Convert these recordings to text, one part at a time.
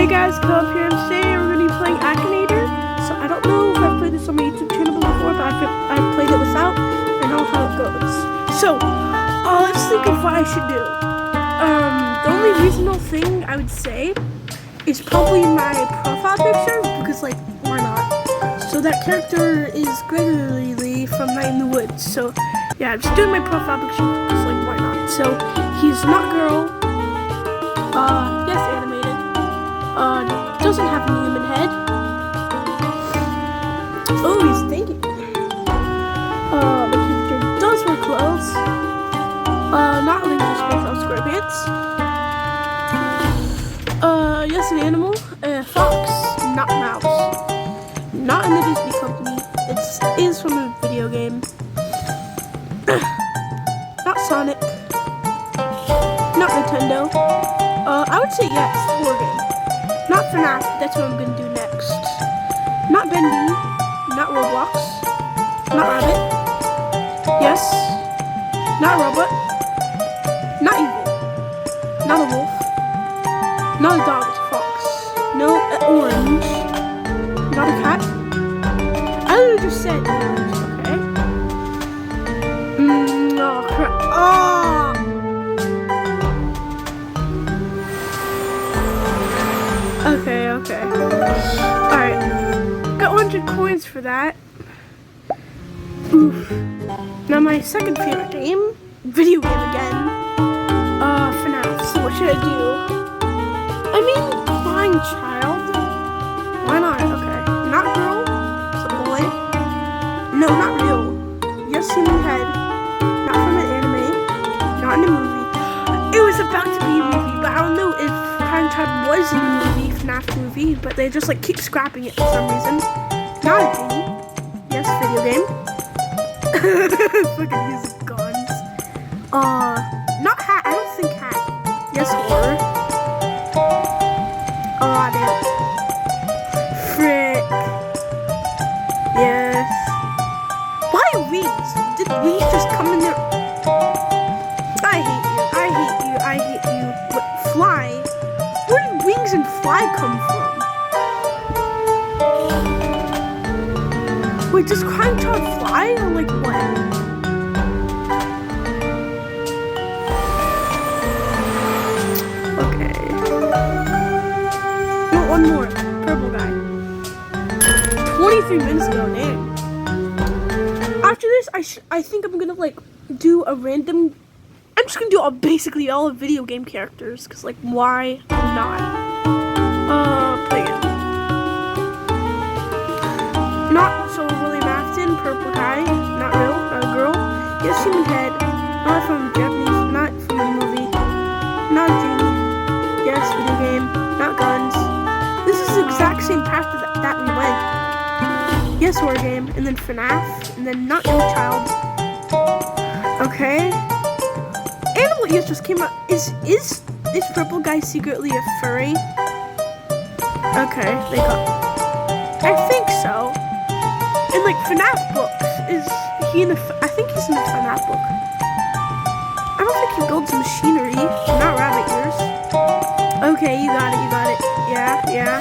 Hey guys, Caleb here, and today we're going to be playing Akinator. So I don't know if I've played this on my YouTube channel before, but I've played it without. I know how it goes. So, let's think of what I should do. The only reasonable thing I would say is probably my profile picture, because like, why not? So that character is Gregory Lee from Night in the Woods. So yeah, I'm just doing my profile picture, because like, why not? So he's not girl. Yes, animated. Doesn't have a human head. Oh, he's thinking. The character does wear clothes. Not Lingus Space Squarepants. Yes, an animal. Fox, not mouse. Not in the Disney company. It is from a video game. Not Sonic. Not Nintendo. I would say yes, horror game. Not FNAF, that's what I'm gonna do next. Not Bendy, not Roblox, not Rabbit, yes, not Robot, not Evil, not a wolf, not a dog, it's a fox, no, orange, not a cat. I literally just said orange, okay? Oh crap, Okay. Alright. Got 100 coins for that. Oof. Now my second favorite game, video game again. FNAF. So what should I do? I mean, flying child. Why not? Okay. Not girl. It's a boy. No, not real. Yes, human head. Not from an anime. Not in a movie. It was about to be a movie, but I don't know if Flying Child was in the movie, FNAF movie, but they just like keep scrapping it for some reason. Not a genie. Yes, video game. Fucking use guns. Not hat. I don't think hat. Yes, horror. Damn. Frick. Yes. Why wings? Did wings just come in there? I hate you. What, fly? Where did wings and fly come from? Wait, does Crying Child fly or like what? Okay. No, one more. Purple guy. 23 minutes ago, damn. After this, I think I'm gonna like do a random. I'm just gonna do basically all video game characters, cause like why not? Play it. Not so William Afton, purple guy, not real, not a girl. Yes, human head, not from Japanese, not from a movie, not a genie. Yes, video game, not guns. This is the exact same path that we went. Yes, horror game, and then FNAF, and then not your child. Okay. Animal Ears just came out. Is this purple guy secretly a furry? Okay, they got. I think so. And like FNAF books, is he in a? I think he's in a FNAF book. I don't think he builds machinery. Not rabbit ears. Okay, you got it. Yeah.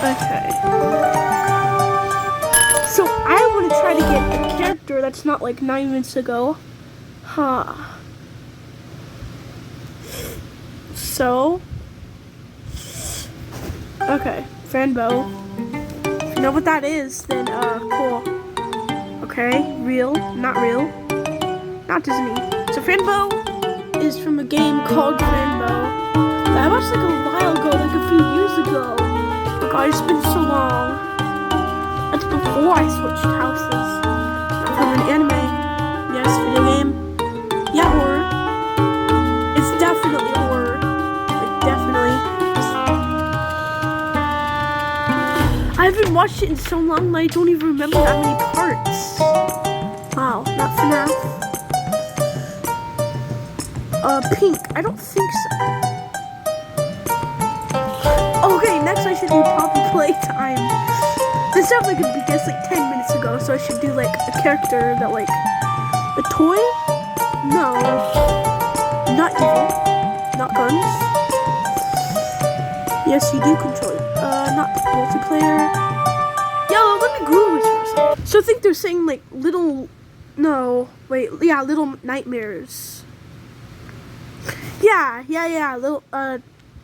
Okay. So I want to try to get a character that's not like 9 minutes ago. Huh. So, okay, Fanbo. If you know what that is, then cool. Okay, real, not Disney. So Fanbo is from a game called Fanbo that I watched like a while ago, like a few years ago. Oh god, it's been so long. That's before I switched houses. Not from an anime. Yes, video game. Yeah, horror. It's definitely horror. Like, definitely. I haven't watched it in so long that I don't even remember that many parts. Wow, not FNAF. Pink. I don't think so. Okay, next I should do Poppy Playtime. This definitely could be guessed like 10 minutes ago, so I should do like a character that like a toy? No. Not evil. Not guns. Yes, you do control it. Not multiplayer. Yo, let me Google this for a second. So I think they're saying like little, no, wait, yeah, Little Nightmares. Yeah, little,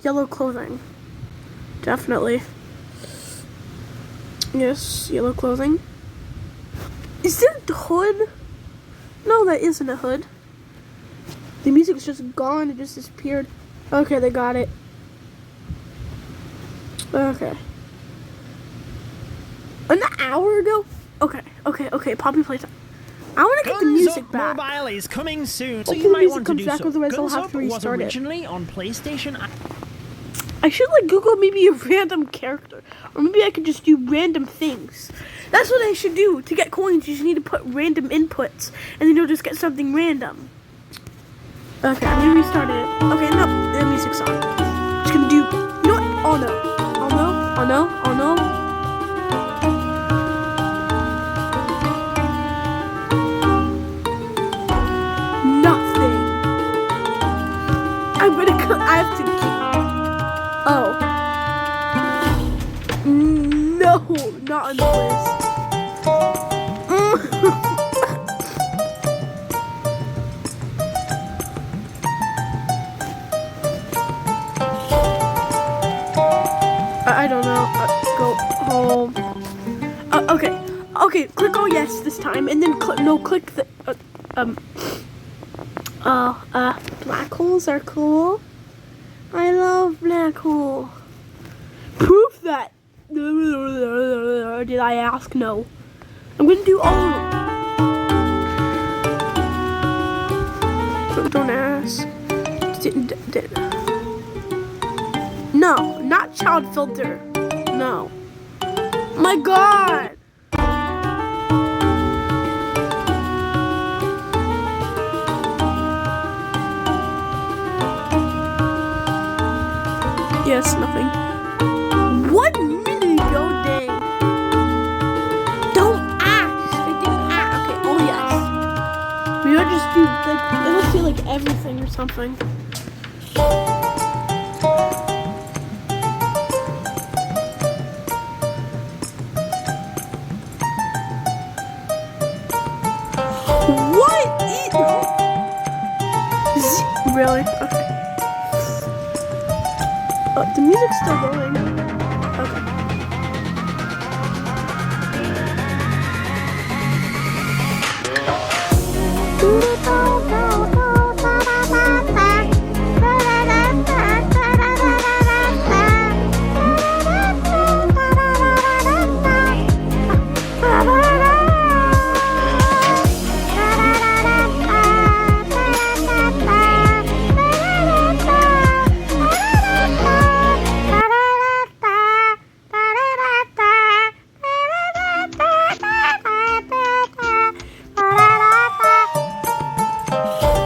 yellow clothing. Definitely. Yes, yellow clothing. Is there the hood? No, that isn't a hood. The music's just gone, it just disappeared. Okay, they got it. Okay. An hour ago? Okay, Poppy Playtime. I want to get the music back. Mobile is coming soon, so Hopefully you the might music want to comes do back, so. otherwise I'll Guns have Up to was restart it. originally on PlayStation. I should like Google maybe a random character. Or maybe I could just do random things. That's what I should do. To get coins, you just need to put random inputs. And then you'll just get something random. Okay, I'm gonna restart it. Okay, no, the music's on. Just gonna do, you know what? Oh no. Nothing. I have to keep, oh. No, not on the list. I don't know. Go home. Okay. Click oh yes this time, and then click the. Black holes are cool. I love black hole. Proof that. Did I ask? No. I'm gonna do all of them. Don't ask. No, not child filter. No. My God. Yes, nothing. 1 minute ago, dang. Don't ask. I didn't ask. Okay, oh yes. We don't just do like it'll feel like everything or something. Really? Okay. The music's still going. Okay.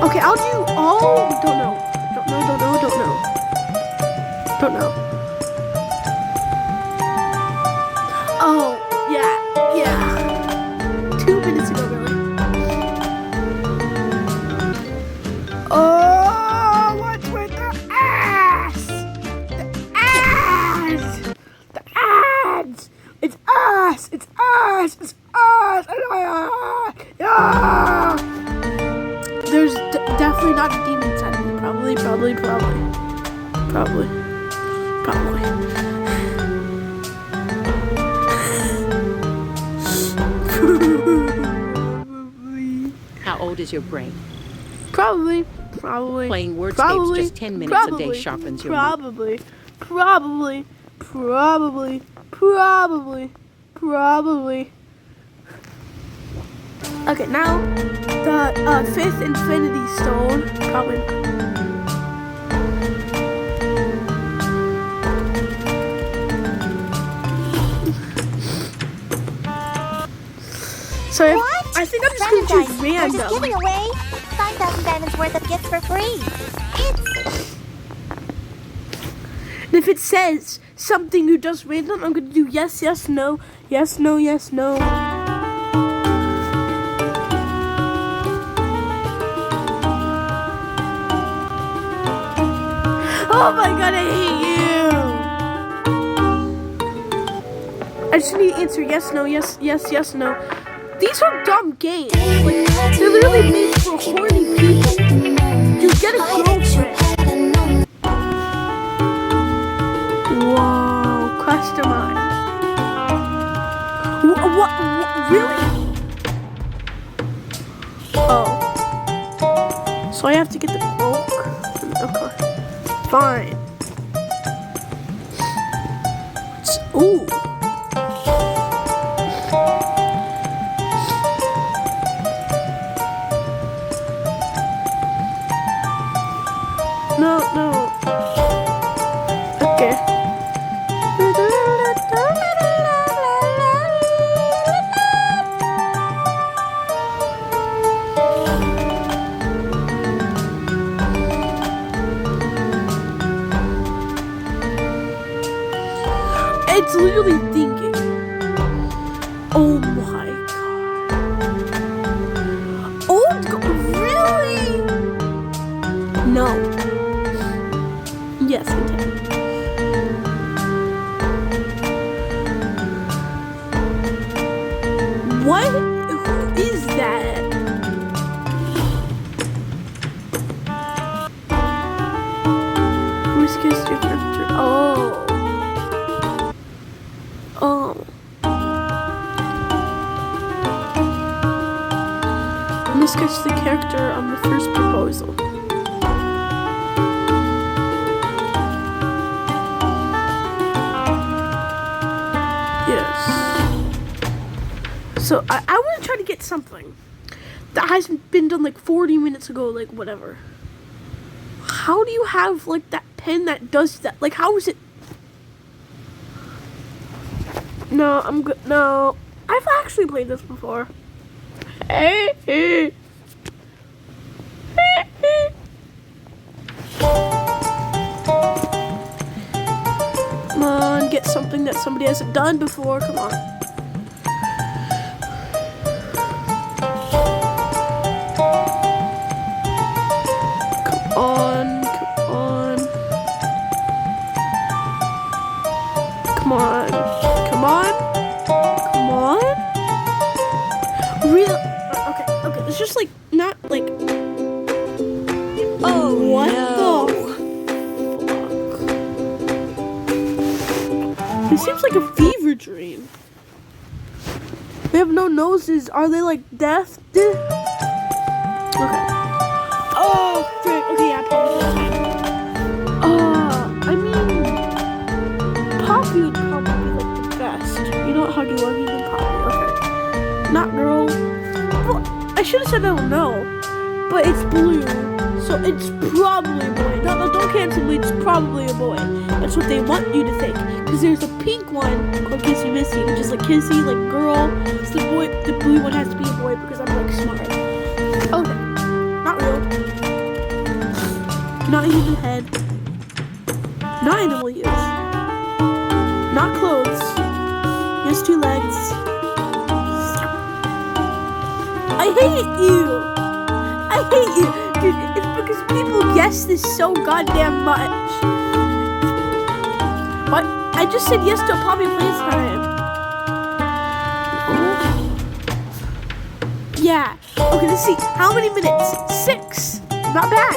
Okay, I'll do all. Don't know. Oh, yeah. 2 minutes ago, really. Oh, what's with the ass? The ads. It's us. Yeah. There's definitely not a demon inside of me. Probably. How old is your brain? Probably. Playing wordscapes just 10 minutes a day sharpens your mind. Probably. Okay, now the 5th Infinity Stone. Probably. So I think I'm just going to choose random. We're just giving away 5,000 diamonds worth of gifts for free. And if it says something you just random, I'm going to do yes, no. Oh my God, I hate you. I just need to answer yes, no, yes, yes, yes, no. These are dumb games. Like, they're literally made for horny people. You get a girlfriend. Whoa, customize. What? Really? Oh. So I have to get the cloak? Okay. Fine. Ooh. No. Okay. It's literally thinking. Oh my god. Oh, really? No. Yes, continue. What? Who is that? Who's kissed your character? Oh. I'm gonna sketch the character on the first proposal. Yes. So I want to try to get something that hasn't been done like 40 minutes ago, like whatever. How do you have like that pen that does that? Like how is it? No, I'm good. No, I've actually played this before. Come on, get something that somebody hasn't done before. Come on. Come on. Come on. Come on. Come on. Real. Okay. It's just like not like. Oh, what the fuck? It seems like a fever dream. They have no noses. Are they like death? Okay. Oh, frick. Okay, yeah, probably. I mean, Poppy would probably be like the best. You know what? How do you love you than Poppy? Okay. Not girl. Well, I should have said I don't know, but it's blue, so it's probably a boy. No, don't cancel me. It's probably a boy. That's what they want you to think. Because there's a pink one called Kissy Missy, which is like Kissy, like girl. So the blue one has to be a boy because I'm like smart. Okay, not real. Not human head. Not animal use. Not clothes. Just 2 legs. I hate you! Dude, it's because people guess this so goddamn much. What? I just said yes to a Poppy Playtime. Yeah. Okay, let's see. How many minutes? 6. Not bad.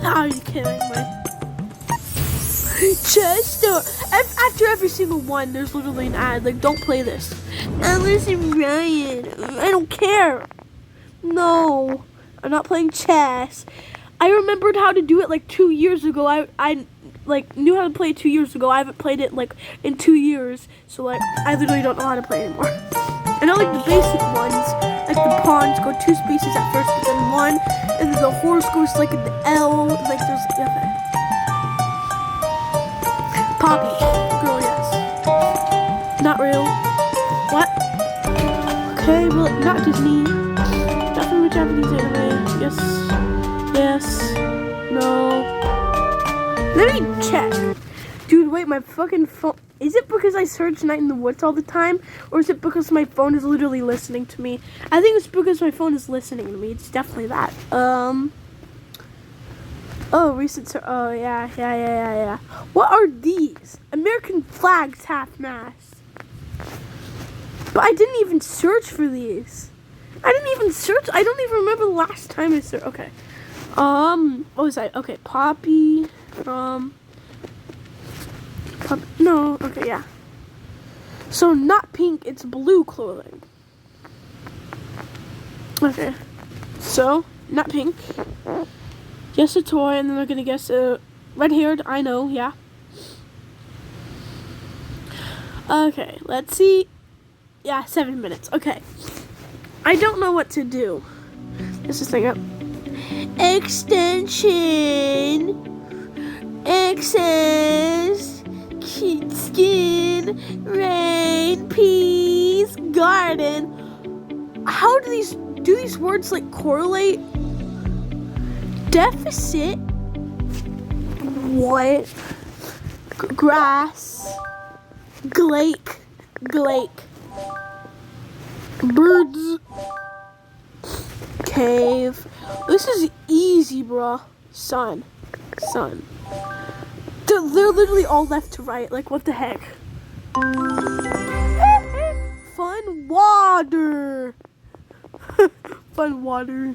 Are you kidding me? Chester. After every single one, there's literally an ad. Like, don't play this. Listen, Ryan. I don't care. No, I'm not playing chess. I remembered how to do it like 2 years ago. I like knew how to play it 2 years ago. I haven't played it like in 2 years. So like, I literally don't know how to play anymore. I know like the basic ones, like the pawns go 2 spaces at first, but then 1, and then the horse goes like in the L. Like there's okay. Poppy, girl, yes. Not real. What? Okay, well, not Disney. Not from a Japanese anime. Yes. No. Let me check. Dude, wait, my fucking phone. Is it because I search Night in the Woods all the time? Or is it because my phone is literally listening to me? I think it's because my phone is listening to me. It's definitely that. Oh, oh, yeah. What are these? American flags half-mast. But I didn't even search for these. I don't even remember the last time I searched. Okay. What was I? Okay, poppy. No, okay, yeah. So not pink, it's blue clothing. Okay. So, not pink. Guess a toy, and then they're gonna guess red-haired, I know, yeah. Okay, let's see. Yeah, 7 minutes. Okay. I don't know what to do. Let's just think up. Extension. Excess. Cute skin. Rain. Peas. Garden. How do these words like correlate? Deficit. What? Grass. Glake. Birds. Cave. This is easy, bruh. Sun. They're literally all left to right. Like, what the heck? Fun water. Fun water.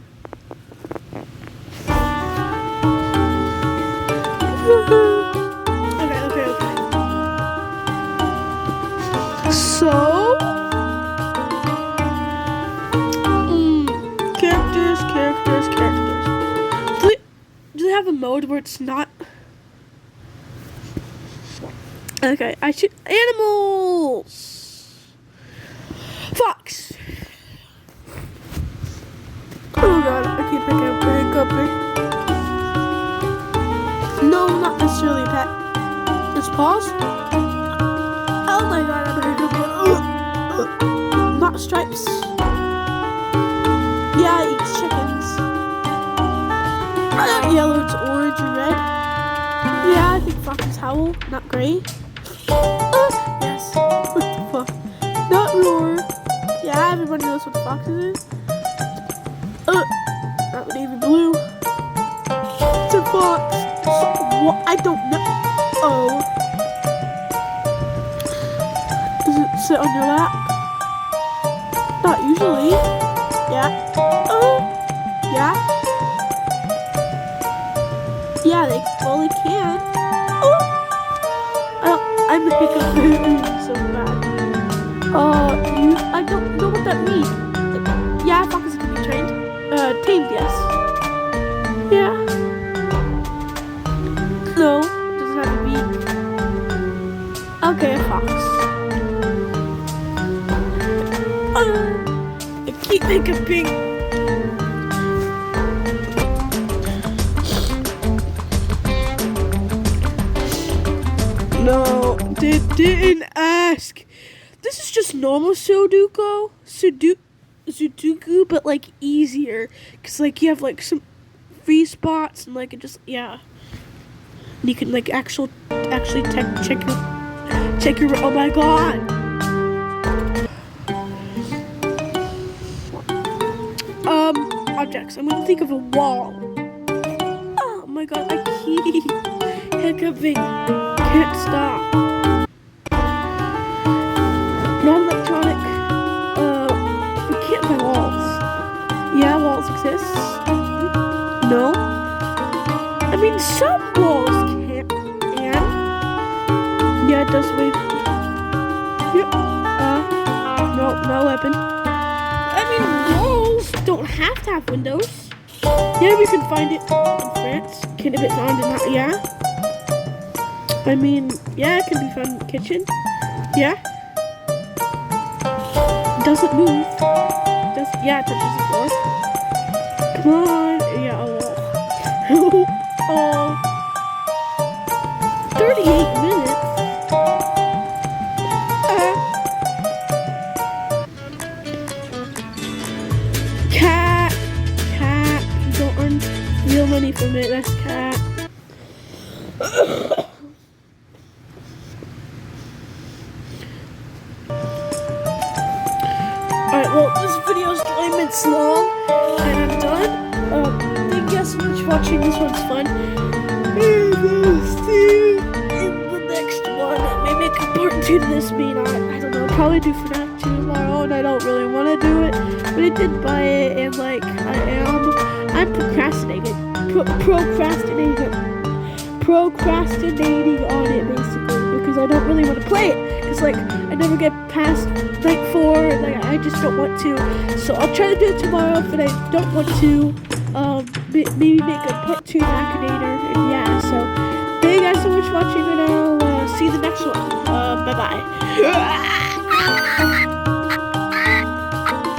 Okay. So, characters. Do they have a mode where it's not? Okay, I should animals. Fox. Oh god, I keep picking up a guppy. No, not necessarily a pet. Just paws. Oh my god, I'm a guppy. Not stripes. Yeah, it eats chickens. Yellow, it's orange and red. Yeah, I think foxes howl, not gray. Yes. What the fuck? Not roar. Yeah, everybody knows what foxes is. Not navy blue. It's a fox. So, what? I don't know. Oh. Does it sit on your lap? Not usually. Yeah. Yeah. Yeah, they can. I'm hiccuping so bad. I don't know what that means. Yeah, foxes can be trained. Tamed, yes. Yeah. No, doesn't have a beak. Okay, a fox. I keep hiccuping. No, they didn't ask. This is just normal Sudoku, but like easier, cause like you have like some free spots and like it just and you can like actually check your. Oh my god. Objects. I'm gonna think of a wall. Oh my god, I keep hiccuping. Can't stop. Non-electronic. We can't buy walls. Yeah, walls exist. No. I mean, some walls can. Yeah, it does wave. Yep. No weapon. I mean, walls don't have to have windows. Yeah, we can find it in France. Can it be found in that? Yeah. I mean, yeah, it can be found in the kitchen. Yeah. Doesn't move. Yeah, it touches the floor. Come on. Yeah, oh. 38 minutes. Cat. You don't earn real money from it. That's cat. Alright, well, this video is 9 minutes long, and I'm done. Thank you guys so much for watching. This one's fun. probably do FNAF 2 tomorrow, and I don't really want to do it, but I did buy it, and like I'm procrastinating on it basically because I don't really want to play it because like I never get past night 4 and like I just don't want to. So I'll try to do it tomorrow, but I don't want to maybe make a part 2 Akinator, and yeah. So thank you guys so much for watching, and I'll see you in the next one. Bye bye.